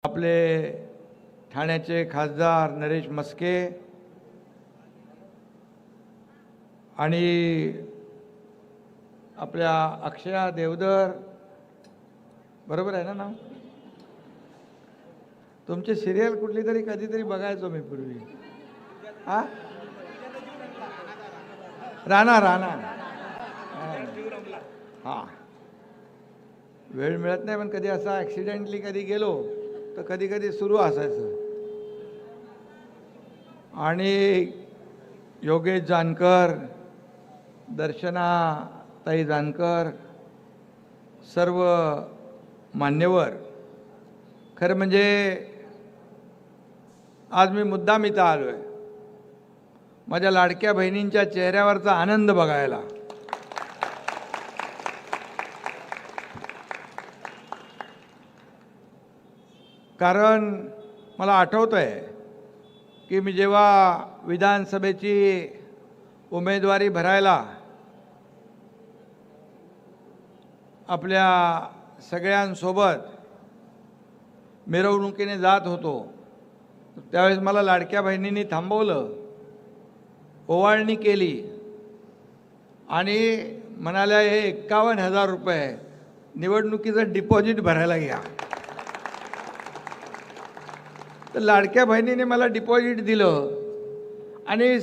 आपले ठाण्याचे खासदार नरेश मस्के आणि आपल्या अक्षया देवधर, बरोबर आहे ना नाव? तुमची सिरियल कुठली तरी कधीतरी बघायचो मी पूर्वी. हा, राणा राणा. हा, वेळ मिळत नाही, पण कधी असा ॲक्सिडेंटली कधी गेलो तर कधी कधी सुरू असायचं. आणि योगेश जानकर, दर्शना ताई जानकर, सर्व मान्यवर, खरं म्हणजे आज मी मुद्दाम इथं आलो आहे माझ्या लाडक्या बहिणींच्या चेहऱ्यावरचा आनंद बघायला. कारण मला आठवतं आहे की मी जेव्हा विधानसभेची उमेदवारी भरायला आपल्या सगळ्यांसोबत मिरवणुकीने जात होतो, त्यावेळेस मला लाडक्या बहिणींनी थांबवलं, ओवाळणी केली आणि म्हणाल्या हे 51,000 रुपये निवडणुकीचं डिपॉझिट भरायला घ्या. तर लाडक्या बहिणीने मला डिपॉझिट दिलं आणि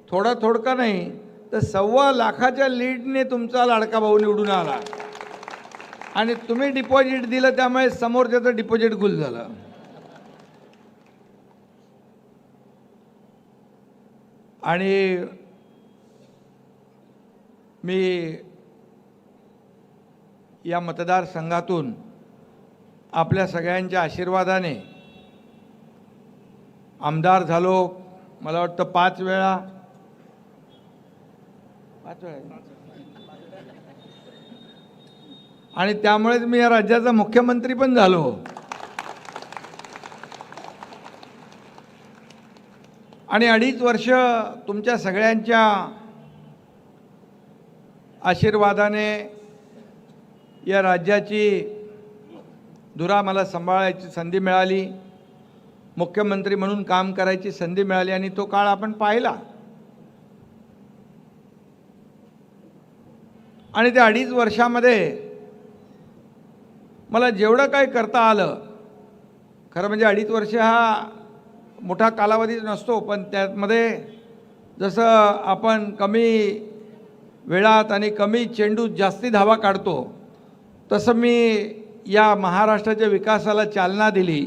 थोडं नाही तर 1.25 लाखाच्या लीडने तुमचा लाडका भाऊ निवडून आला आणि तुम्ही डिपॉझिट दिलं, त्यामुळे समोरच्याचं डिपॉझिट गुल झालं. आणि मी या मतदारसंघातून आपल्या सगळ्यांच्या आशीर्वादाने आमदार झालो. मला वाटतं 5 वेळा आणि त्यामुळेच मी या राज्याचा मुख्यमंत्री पण झालो. आणि 2.5 वर्ष तुमच्या सगळ्यांच्या आशीर्वादाने या राज्याची धुरा मला सांभाळायची संधी मिळाली, मुख्यमंत्री म्हणून काम करायची संधी मिळाली आणि तो काळ आपण पाहिला. आणि त्या 2.5 वर्षामध्ये मला जेवढं काही करता आलं, खरं म्हणजे 2.5 वर्ष हा मोठा कालावधी नसतो, पण त्यामध्ये जसं आपण कमी वेळात आणि कमी चेंडूत जास्ती धावा काढतो, तसं मी या महाराष्ट्राच्या विकासाला चालना दिली.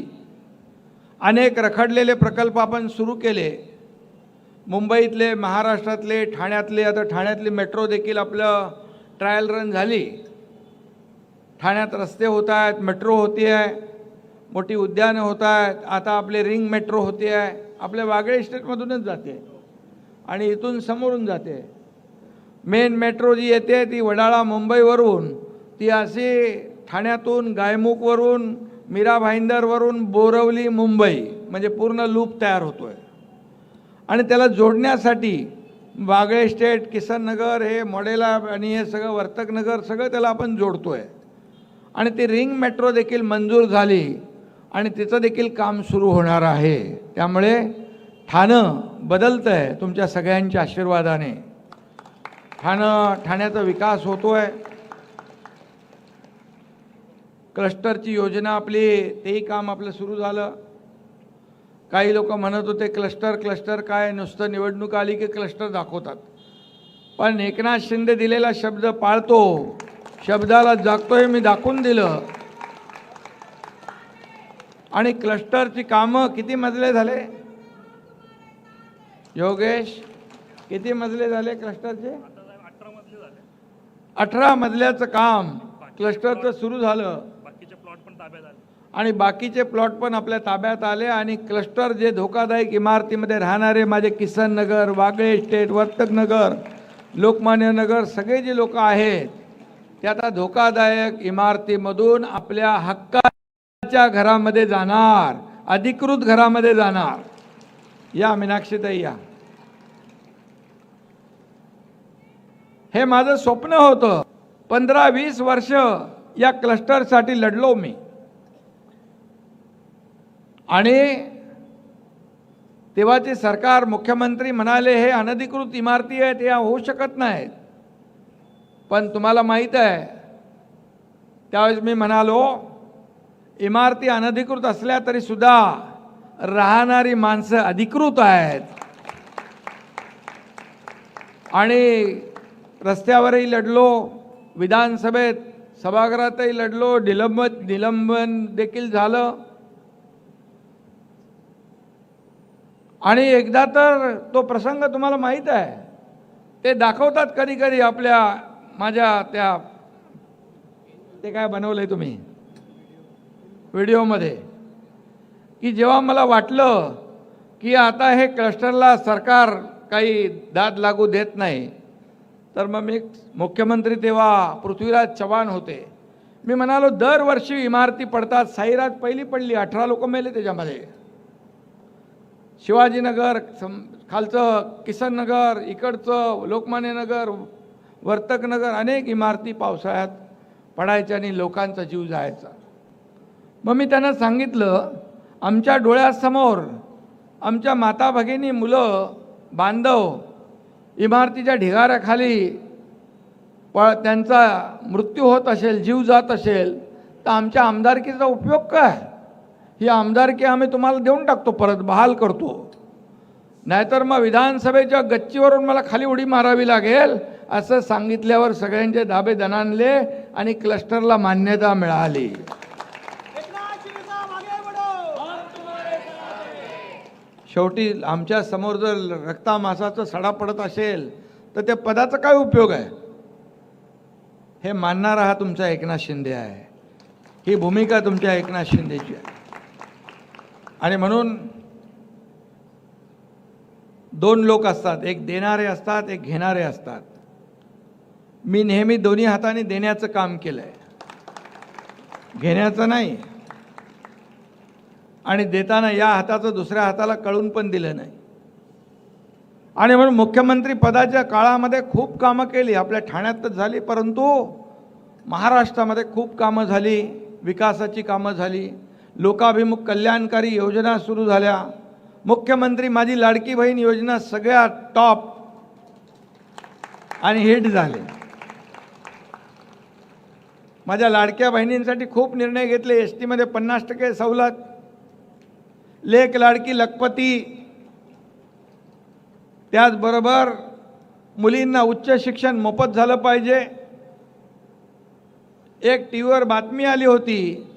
अनेक रखडलेले प्रकल्प आपण सुरू केले, मुंबईतले, महाराष्ट्रातले, ठाण्यातले. आता ठाण्यातली मेट्रो देखील आपलं ट्रायल रन झाली. ठाण्यात रस्ते होत आहेत, मेट्रो होती आहे, मोठी उद्यानं होत आहेत, आता आपले रिंग मेट्रो होती आहे, आपल्या वागळे इस्टेटमधूनच जाते आणि इथून समोरून जाते. मेन मेट्रो जी येते ती वडाळा मुंबईवरून, ती अशी ठाण्यातून, गायमुखवरून, मीरा भाईंदरवरून बोरवली मुंबई, म्हणजे पूर्ण लूप तयार होतो आहे. आणि त्याला जोडण्यासाठी वागळे इस्टेट, किसन नगर, हे मॉडेला आणि हे सगळं वर्तक नगर सगळं त्याला आपण जोडतो आहे. आणि ती रिंग मेट्रो देखील मंजूर झाली आणि तिचं देखील काम सुरू होणार आहे. त्यामुळे ठाणं बदलतं आहे तुमच्या सगळ्यांच्या आशीर्वादाने. ठाण्याचा विकास होतो आहे. क्लस्टरची योजना आपली, तेही काम आपलं सुरू झालं. काही लोक म्हणत होते क्लस्टर काय, नुसतं निवडणूक आली की क्लस्टर दाखवतात. पण एकनाथ शिंदे दिलेला शब्द पाळतो, शब्दाला जागतो, हे मी दाखवून दिलं. आणि क्लस्टरची कामं किती मजले झाले योगेश? किती मजले झाले क्लस्टरचे? 18 मजल्याचं काम क्लस्टरचं सुरू झालं आणि बाकीचे प्लॉट पण आपल्या ताब्यात आले. आणि क्लस्टर जे धोकादायक इमारतीमध्ये राहणारे माझे किसन नगर, वागळे इस्टेट, वर्तक नगर, लोकमान्य नगर, सगळे जे लोक आहेत ते आता धोकादायक इमारतीमधून आपल्या हक्काच्या घरामध्ये जाणार, अधिकृत घरामध्ये जाणार. या मीनाक्षीताई या. हे माझं स्वप्न होतं. 15-20 वर्ष या क्लस्टरसाठी लढलो मी. आणि तेव्हाचे सरकार मुख्यमंत्री म्हणाले हे अनधिकृत इमारती आहेत, या होऊ शकत नाहीत. पण तुम्हाला माहीत आहे त्यावेळेस मी म्हणालो इमारती अनधिकृत असल्या तरी सुद्धा राहणारी माणसं अधिकृत आहेत. आणि रस्त्यावरही लढलो, विधानसभेत सभागृहातही लढलो, निलंबन देखील झालं. आणि एकदा तर तो प्रसंग तुम्हाला माहीत आहे, ते दाखवतात कधी कधी आपल्या माझ्या त्या ते काय बनवलंय तुम्ही व्हिडिओमध्ये, की जेव्हा मला वाटलं की आता हे क्लस्टरला सरकार काही दाद लागू देत नाही, तर मग मी मुख्यमंत्री तेव्हा पृथ्वीराज चव्हाण होते. मी म्हणालो दरवर्षी इमारती पडतात. साईराज पहिली पडली, 18 लोक मेले त्याच्यामध्ये. शिवाजीनगर खालचं किसन नगर, इकडचं लोकमान्य नगर, वर्तक नगर, अनेक इमारती पावसाळ्यात पडायच्या आणि लोकांचा जीव जायचा. मग मी त्यांना सांगितलं आमच्या डोळ्यासमोर आमच्या माता भगिनी, मुलं, बांधव इमारतीच्या ढिगाऱ्याखाली त्यांचा मृत्यू होत असेल, जीव जात असेल, तर आमच्या आमदारकीचा उपयोग काय? ही आमदारकी आम्ही तुम्हाला देऊन टाकतो, परत बहाल करतो. नाहीतर मग विधानसभेच्या गच्चीवरून मला खाली उडी मारावी लागेल. असं सांगितल्यावर सगळ्यांचे धाबे दणाणले आणि क्लस्टरला मान्यता मिळाली. शेवटी आमच्या समोर जर रक्तामासाचा सडा पडत असेल तर त्या पदाचा काय उपयोग आहे? हे मानणारा हा तुमचा एकनाथ शिंदे आहे. ही भूमिका तुमच्या एकनाथ शिंदेची आहे. आणि म्हणून दोन लोक असतात, एक देणारे असतात, एक घेणारे असतात. मी नेहमी दोन्ही हाताने देण्याचं काम केलंय, घेण्याचं नाही. आणि देताना या हाताचं दुसऱ्या हाताला कळून पण दिलं नाही. आणि म्हणून मुख्यमंत्री पदाच्या काळामध्ये खूप कामं केली. आपल्या ठाण्यातच झाली, परंतु महाराष्ट्रामध्ये खूप कामं झाली, विकासाची कामं झाली, लोकाभिमुख कल्याणकारी योजना सुरू झाल्या. मुख्यमंत्री माझी लाडकी बहीण योजना सगळ्यात टॉप आणि हिट झाले. माझ्या लाडक्या बहिणींसाठी खूप निर्णय घेतले. एस टीमध्ये 50% सवलत, लेक लाडकी लखपती, त्याचबरोबर मुलींना उच्च शिक्षण मोफत झालं पाहिजे. एक टी व्हीवर बातमी आली होती,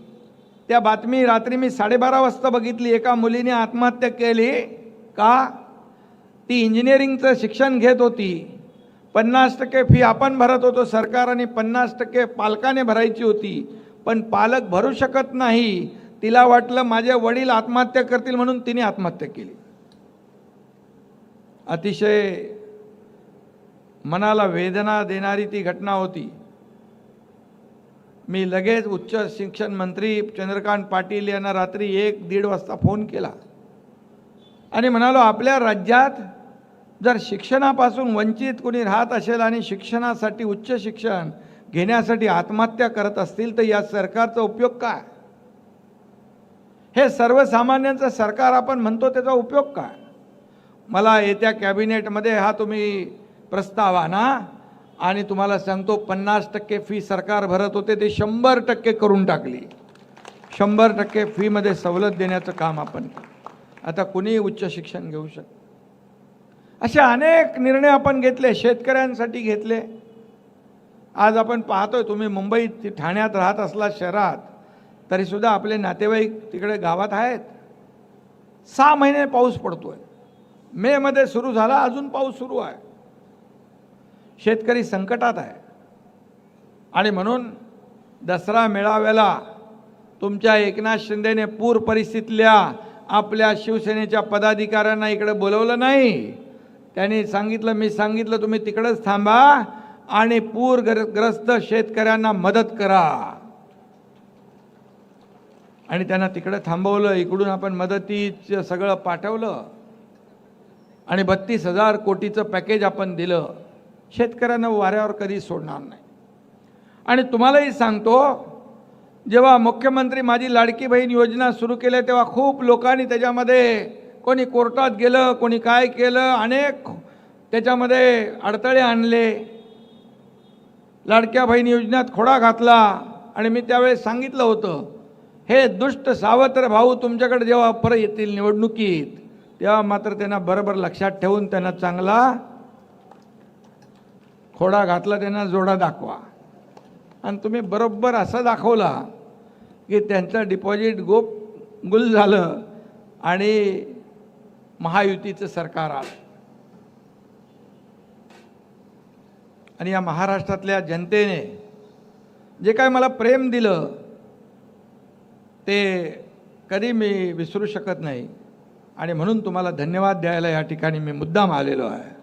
त्या बातमी रात्री मी 12:30 वाजता बघितली. एका मुलीने आत्महत्या केली. का? ती इंजिनिअरिंगचं शिक्षण घेत होती. 50% फी आपण भरत होतो सरकार आणि 50% पालकाने भरायची होती. पण पालक भरू शकत नाही. तिला वाटलं माझे वडील आत्महत्या करतील म्हणून तिने आत्महत्या केली. अतिशय मनाला वेदना देणारी ती घटना होती. मी लगेच उच्च शिक्षण मंत्री चंद्रकांत पाटील यांना रात्री 1-1:30 वाजता फोन केला आणि म्हणालो आपल्या राज्यात जर शिक्षणापासून वंचित कोणी राहत असेल आणि शिक्षणासाठी उच्च शिक्षण घेण्यासाठी आत्महत्या करत असतील तर या सरकारचा उपयोग काय? हे सर्वसामान्यांचं सरकार आपण म्हणतो, त्याचा उपयोग काय? मला येत्या कॅबिनेटमध्ये हा तुम्ही प्रस्ताव आणा आणि तुम्हाला सांगतो 50% फी सरकार भरत होते ते 100% करून टाकली. 100% फीमध्ये सवलत देण्याचं काम आपण केलं. आता कुणीही उच्च शिक्षण घेऊ शकतं. असे अनेक निर्णय आपण घेतले, शेतकऱ्यांसाठी घेतले. आज आपण पाहतोय, तुम्ही मुंबईत ठाण्यात राहत असला शहरात तरीसुद्धा आपले नातेवाईक तिकडे गावात आहेत. 6 महिने पाऊस पडतोय. मे मध्ये सुरू झाला, अजून पाऊस सुरू आहे. शेतकरी संकटात आहे. आणि म्हणून दसरा मेळाव्याला तुमच्या एकनाथ शिंदेने पूर परिस्थितीतल्या आपल्या शिवसेनेच्या पदाधिकाऱ्यांना इकडे बोलवलं नाही. त्यांनी सांगितलं, मी सांगितलं तुम्ही तिकडेच थांबा आणि पूरग्रस्त शेतकऱ्यांना मदत करा. आणि त्यांना तिकडे थांबवलं. इकडून आपण मदतीचं सगळं पाठवलं आणि 32,000 कोटीचं पॅकेज आपण दिलं. शेतकऱ्यांना वाऱ्यावर कधी सोडणार नाही. आणि तुम्हालाही सांगतो, जेव्हा मुख्यमंत्री माझी लाडकी बहीण योजना सुरू केली तेव्हा खूप लोकांनी त्याच्यामध्ये कोणी कोर्टात गेलं, कोणी काय केलं, अनेक त्याच्यामध्ये अडथळे आणले, लाडक्या बहीण योजनेत खोडा घातला. आणि मी त्यावेळेस सांगितलं होतं, हे दुष्ट सावत्र भाऊ तुमच्याकडे जेव्हा परत येतील निवडणुकीत, तेव्हा मात्र त्यांना बरोबर लक्षात ठेवून त्यांना चांगला खोडा घातला, त्यांना जोडा दाखवा. आणि तुम्ही बरोबर असं दाखवला की त्यांचं डिपॉझिट गुल झालं आणि महायुतीचं सरकार आलं. आणि या महाराष्ट्रातल्या जनतेने जे काय मला प्रेम दिलं ते कधी मी विसरू शकत नाही. आणि म्हणून तुम्हाला धन्यवाद द्यायला या ठिकाणी मी मुद्दाम आलेलो आहे.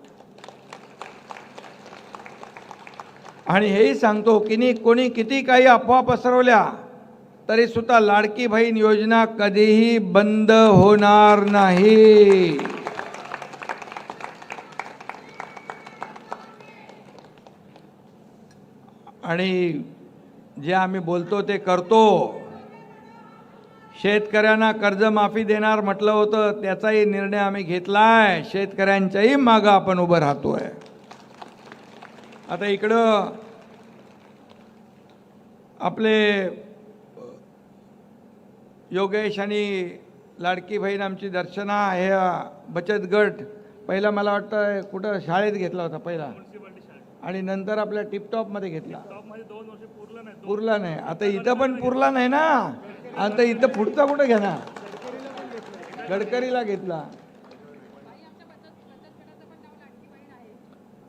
आणि हेही सांगतो की कोणी किती काही अफवा पसरवल्या तरी सुद्धा लाडकी बहीण योजना कधीही बंद होणार नाही. आणि जे आम्ही बोलतो ते करतो. शेतकऱ्यांना कर्जमाफी देणार म्हटलं होतं, त्याचाही निर्णय आम्ही घेतलाय. शेतकऱ्यांच्याही मागं आपण उभं राहतोय. आता इकडं आपले योगेश आणि लाडकी बहीण आमची दर्शना हे बचत गट पहिला मला वाटतं कुठं शाळेत घेतला होता पहिला, आणि नंतर आपल्या टिपटॉपमध्ये घेतला. पुरला नाही. आता इथं पण पुरला नाही ना. आता इथं पुढचा कुठं घेणार? गडकरीला घेतला.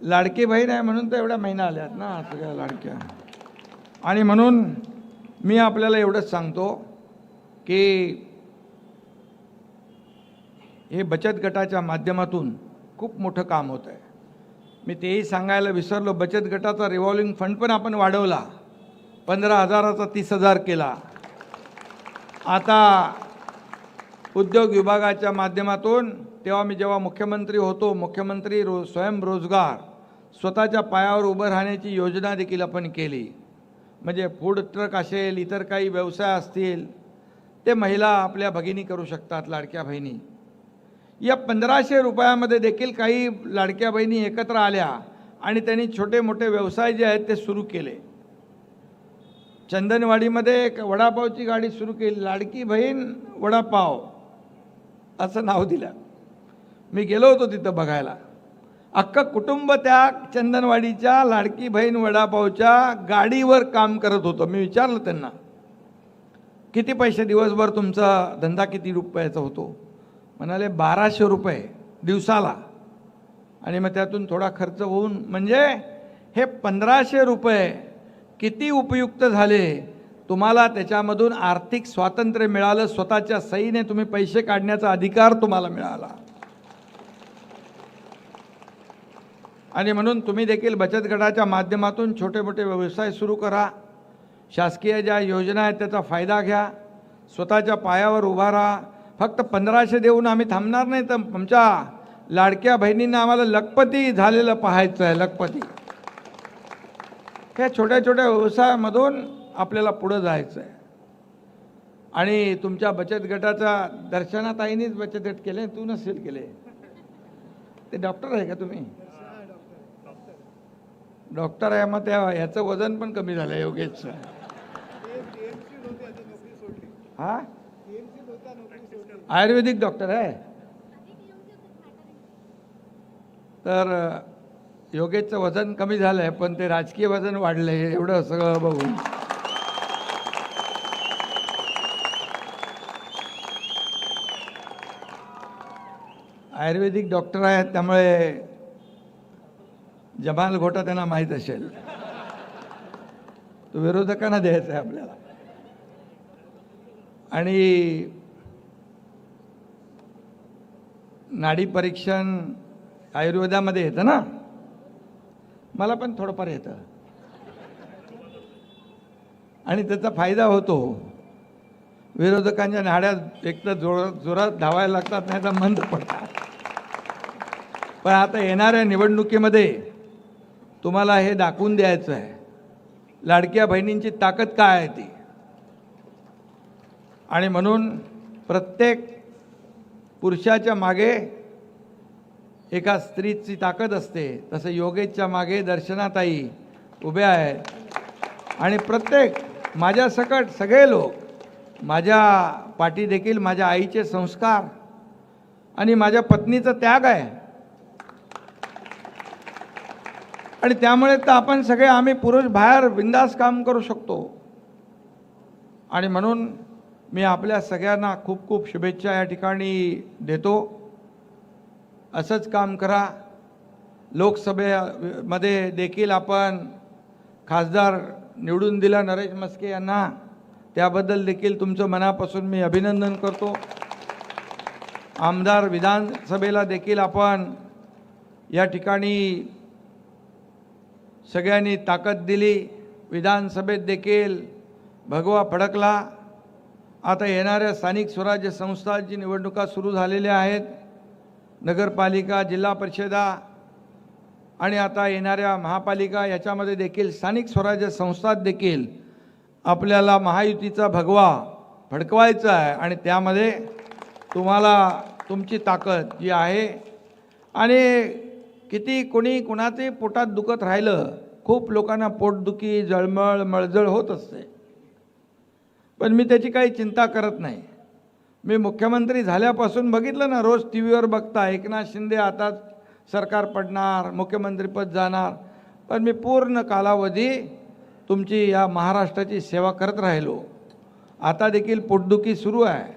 लाडकी बहीण आहे म्हणून तर एवढ्या महिना आल्यात ना सगळ्या लाडक्या. आणि म्हणून मी आपल्याला एवढंच सांगतो की हे बचत गटाच्या माध्यमातून खूप मोठं काम होत आहे. मी तेही सांगायला विसरलो, बचत गटाचा रिव्हॉल्विंग फंड पण आपण वाढवला, 15,000चा 30,000 केला. आता उद्योग विभागाच्या माध्यमातून तेव्हा मी जेव्हा मुख्यमंत्री होतो, मुख्यमंत्री स्वयंरोजगार स्वतःच्या पायावर उभं राहण्याची योजना देखील आपण केली. म्हणजे फूड ट्रक असेल, इतर काही व्यवसाय असतील, ते महिला आपल्या भगिनी करू शकतात, लाडक्या बहिणी. या 1,500 रुपयामध्ये देखील काही लाडक्या बहिणी एकत्र आल्या आणि त्यांनी छोटे मोठे व्यवसाय जे आहेत ते सुरू केले. चंदनवाडीमध्ये एक वडापावची गाडी सुरू केली, लाडकी बहीण वडापाव असं नाव दिलं. मी गेलो होतो तिथं बघायला. अख्खं कुटुंब त्या चंदनवाडीच्या लाडकी बहीण वडापावच्या गाडीवर काम करत होतं. मी विचारलं त्यांना, किती पैसे दिवसभर तुमचा धंदा किती रुपयाचा होतो? म्हणाले 1,200 रुपये दिवसाला. आणि मग त्यातून थोडा खर्च होऊन, म्हणजे हे 1,500 रुपये किती उपयुक्त झाले. तुम्हाला त्याच्यामधून आर्थिक स्वातंत्र्य मिळालं, स्वतःच्या सहीने तुम्ही पैसे काढण्याचा अधिकार तुम्हाला मिळाला. आणि म्हणून तुम्ही देखील बचत गटाच्या माध्यमातून छोटे मोठे व्यवसाय सुरू करा. शासकीय ज्या योजना आहेत त्याचा फायदा घ्या, स्वतःच्या पायावर उभा राहा. फक्त 1,500 देऊन आम्ही थांबणार नाही, तर आमच्या लाडक्या बहिणींना आम्हाला लखपती झालेलं पाहायचं आहे. लखपती ह्या छोट्या छोट्या व्यवसायामधून आपल्याला पुढं जायचं आहे. आणि तुमच्या बचत गटाचा दर्शनाताईंनीच बचत गट केले, तू नसेल केले. ते डॉक्टर आहे का तुम्ही? डॉक्टर आहे. मग त्या ह्याचं वजन पण कमी झालं योगेशचं. हा, आयुर्वेदिक डॉक्टर आहे. तर योगेशचं वजन कमी झालं आहे, पण ते राजकीय वजन वाढलं आहे. एवढं सगळं बघून आयुर्वेदिक डॉक्टर आहेत, त्यामुळे जमाल घोटा त्यांना माहीत असेल. तो विरोधकांना द्यायचा आहे आपल्याला. आणि नाडी परीक्षण आयुर्वेदामध्ये येतं ना, मला पण थोडंफार येतं. आणि त्याचा फायदा होतो. विरोधकांच्या नाड्यात एक तर जोरात धावायला लागतात, नाही तर मंद पडतात. पण आता येणाऱ्या निवडणुकीमध्ये तुम्हाला हे दाखवून द्यायचं आहे, लाडक्या बहिणींची ताकद काय आहे ती. आणि म्हणून प्रत्येक पुरुषाच्या मागे एका स्त्रीची ताकद असते, तसं योगेशच्या मागे दर्शनाताई उभ्या आहेत आणि प्रत्येक माझ्या सकट सगळे लोक, माझ्या पाठी देखील माझ्या आईचे संस्कार आणि माझ्या पत्नीचा त्याग आहे आणि त्यामुळे तर आपण सगळे आम्ही पुरुष बाहेर बिंदास काम करू शकतो आणि म्हणून मी आपल्या सगळ्यांना खूप खूप शुभेच्छा या ठिकाणी देतो. असंच काम करा. लोकसभेमध्ये देखील आपण खासदार निवडून दिला नरेश म्हस्के यांना, त्याबद्दल देखील तुमचं मनापासून मी अभिनंदन करतो. आमदार विधानसभेला देखील आपण या ठिकाणी सगळ्यांनी ताकद दिली. विधानसभेत देखील भगवा फडकला. आता येणाऱ्या स्थानिक स्वराज्य संस्थांची निवडणुका सुरू झालेल्या आहेत. नगरपालिका, जिल्हा परिषदा आणि आता येणाऱ्या महापालिका, याच्यामध्ये देखील स्थानिक स्वराज्य संस्थात देखील आपल्याला महायुतीचा भगवा फडकवायचा आहे आणि त्यामध्ये तुम्हाला तुमची ताकद जी आहे आणि किती कोणी कुणाचे पोटात दुखत राहिलं, खूप लोकांना पोटदुखी, जळमळ, मळजळ होत असते, पण मी त्याची काही चिंता करत नाही. मी मुख्यमंत्री झाल्यापासून बघितलं ना, रोज टी व्हीवर बघता एकनाथ शिंदे आता सरकार पडणार, मुख्यमंत्रीपद जाणार, पण मी पूर्ण कालावधी तुमची या महाराष्ट्राची सेवा करत राहिलो. आता देखील पोटदुखी सुरू आहे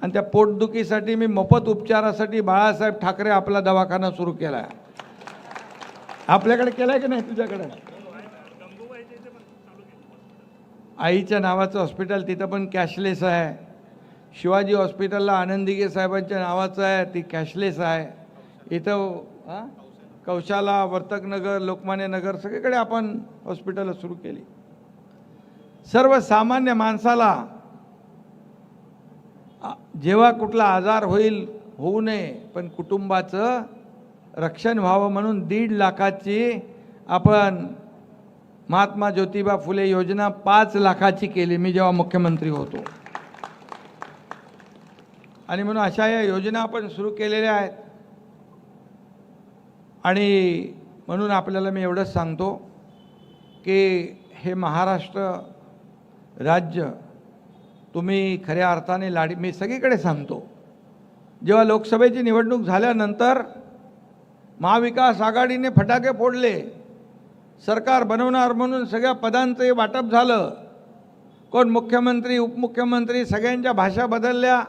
आणि त्या पोटदुखीसाठी मी मोफत उपचारासाठी बाळासाहेब ठाकरे आपला दवाखाना सुरू केला आहे. आपल्याकडे केला आहे की नाही? तुझ्याकडे आईच्या नावाचं हॉस्पिटल, तिथं पण कॅशलेस आहे. शिवाजी हॉस्पिटलला आनंदिगे साहेबांच्या नावाचं आहे, ती कॅशलेस आहे. इथं कौशाला, वर्तकनगर, लोकमान्य नगर सगळीकडे आपण हॉस्पिटल सुरू केली. सर्वसामान्य माणसाला जेव्हा कुठला आजार होईल, होऊ नये, पण कुटुंबाचं रक्षण व्हावं म्हणून 1.5 लाखाची आपण महात्मा ज्योतिबा फुले योजना 5 लाखाची केली मी जेव्हा मुख्यमंत्री होतो. आणि म्हणून अशा या योजना आपण सुरू केलेल्या आहेत. आणि म्हणून आपल्याला मी एवढंच सांगतो की हे महाराष्ट्र राज्य तुम्ही खऱ्या अर्थाने मी सगळीकडे सांगतो, जेव्हा लोकसभेची निवडणूक झाल्यानंतर महाविकास आघाडीने फटाके फोडले, सरकार बनवणार म्हणून सगळ्या पदांचं वाटप झालं, कोण मुख्यमंत्री, उपमुख्यमंत्री, सगळ्यांच्या भाषा बदलल्या,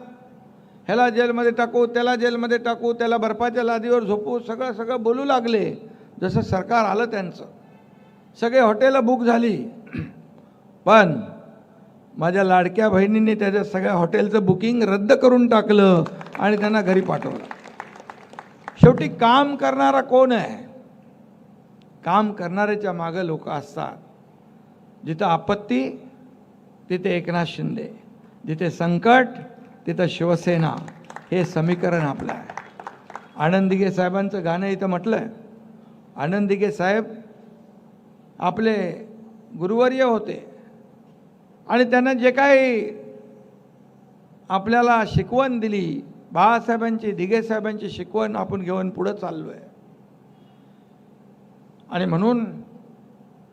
ह्याला जेलमध्ये टाकू, त्याला जेलमध्ये टाकू, त्याला बर्फाच्या लादीवर झोपू, सगळं बोलू लागले. जसं सरकार आलं त्यांचं, सगळे हॉटेलं बुक झाली, पण माझ्या लाडक्या बहिणींनी त्याच्या सगळ्या हॉटेलचं बुकिंग रद्द करून टाकलं आणि त्यांना घरी पाठवलं. शेवटी काम करणारा कोण आहे? काम करणाऱ्याच्या मागं लोक असतात. जिथं आपत्ती तिथे एकनाथ शिंदे, जिथे संकट तिथं शिवसेना, हे समीकरण आपलं आहे. आनंद दिघे साहेबांचं गाणं इथं म्हटलं आहे. आनंद दिघे साहेब आपले गुरुवर्य होते आणि त्यांना जे काही आपल्याला शिकवण दिली, बाळासाहेबांची, दिघे साहेबांची शिकवण आपण घेऊन पुढे चाललो आहे. आणि म्हणून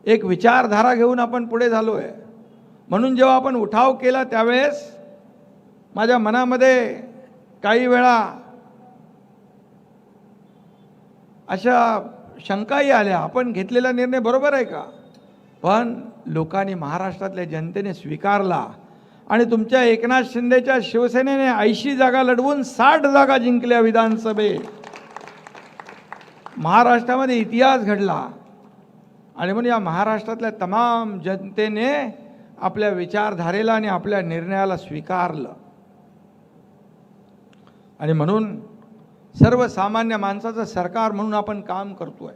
एक विचारधारा घेऊन आपण पुढे झालो आहे. म्हणून जेव्हा आपण उठाव केला त्यावेळेस माझ्या मनामध्ये काही वेळा अशा शंकाही आल्या, आपण घेतलेला निर्णय बरोबर आहे का? पण लोकांनी, महाराष्ट्रातल्या जनतेने स्वीकारला आणि तुमच्या एकनाथ शिंदेच्या शिवसेनेने 80 जागा लढवून 60 जागा जिंकल्या विधानसभेत. महाराष्ट्रामध्ये इतिहास घडला आणि म्हणून या महाराष्ट्रातल्या तमाम जनतेने आपल्या विचारधारेला आणि आपल्या निर्णयाला स्वीकारलं. आणि म्हणून सर्वसामान्य माणसाचं सरकार म्हणून आपण काम करतोय.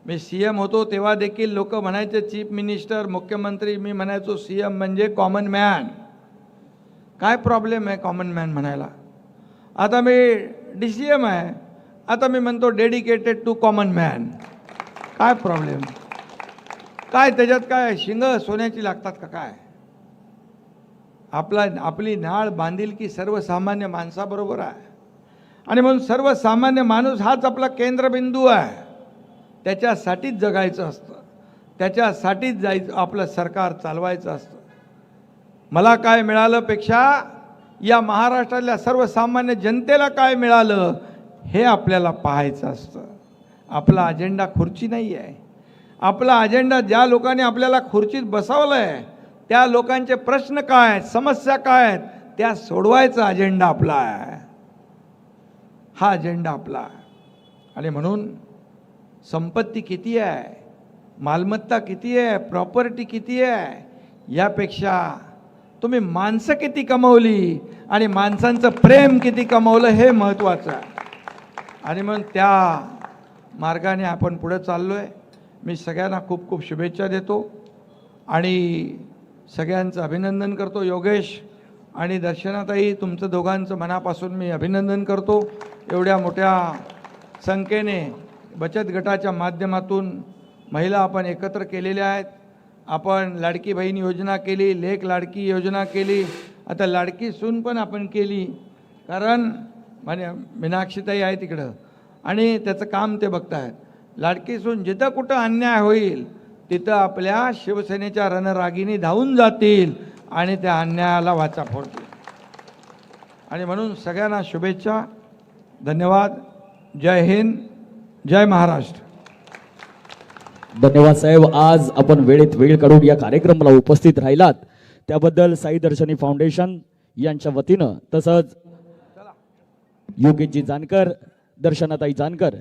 मी CM होतो तेव्हा देखील लोक म्हणायचे चीफ मिनिस्टर, मुख्यमंत्री, मी म्हणायचो CM म्हणजे कॉमन मॅन. काय प्रॉब्लेम आहे कॉमन मॅन म्हणायला? आता मी DCM आहे, आता मी म्हणतो डेडिकेटेड टू कॉमन मॅन. काय प्रॉब्लेम? काय त्याच्यात काय शिंग सोन्याची लागतात का काय? आपली नाळ बांधिलकी सर्वसामान्य माणसाबरोबर आहे. आणि म्हणून सर्वसामान्य माणूस हाच आपला केंद्रबिंदू आहे. त्याच्यासाठीच जगायचं असतं, त्याच्यासाठीच जायचं, आपलं सरकार चालवायचं असतं. मला काय मिळालं पेक्षा या महाराष्ट्रातल्या सर्वसामान्य जनतेला काय मिळालं हे आपल्याला पाहायचं असतं. आपला अजेंडा खुर्ची नाही आहे. आपला अजेंडा ज्या लोकांनी आपल्याला खुर्चीत बसवलं आहे त्या लोकांचे प्रश्न काय आहेत, समस्या काय आहेत, त्या सोडवायचा अजेंडा आपला आहे. हा अजेंडा आपला आहे. आणि म्हणून संपत्ती किती आहे, मालमत्ता किती आहे, प्रॉपर्टी किती आहे, यापेक्षा तुम्ही माणसं किती कमवली आणि माणसांचं प्रेम किती कमवलं हे महत्त्वाचं आहे. आणि मग त्या मार्गाने आपण पुढे चाललो आहे. मी सगळ्यांना खूप खूप शुभेच्छा देतो आणि सगळ्यांचं अभिनंदन करतो. योगेश आणि दर्शनाताई, तुमचं दोघांचं मनापासून मी अभिनंदन करतो. एवढ्या मोठ्या संख्येने बचत गटाच्या माध्यमातून महिला आपण एकत्र केलेल्या आहेत. आपण लाडकी बहीण योजना केली, लेक लाडकी योजना केली, आता लाडकी सून पण आपण केली. कारण म्हणजे मीनाक्षीताई आहे तिकडं आणि त्याचं काम ते बघतायत. लाडकी सून जिथं कुठं अन्याय होईल तिथं आपल्या शिवसेनेच्या रणरागिणी धावून जातील आणि त्या अन्यायाला वाचा फोडतील. आणि म्हणून सगळ्यांना शुभेच्छा, धन्यवाद. जय हिंद, जय महाराष्ट्र. धन्यवाद साहेब. आज आपण वेळेत वेळ काढून या कार्यक्रमाला उपस्थित राहिलात त्याबद्दल साई दर्शनी फाउंडेशन यांच्या वतीनं, तसंच योगेशजी जानकर, दर्शनाताई जानकर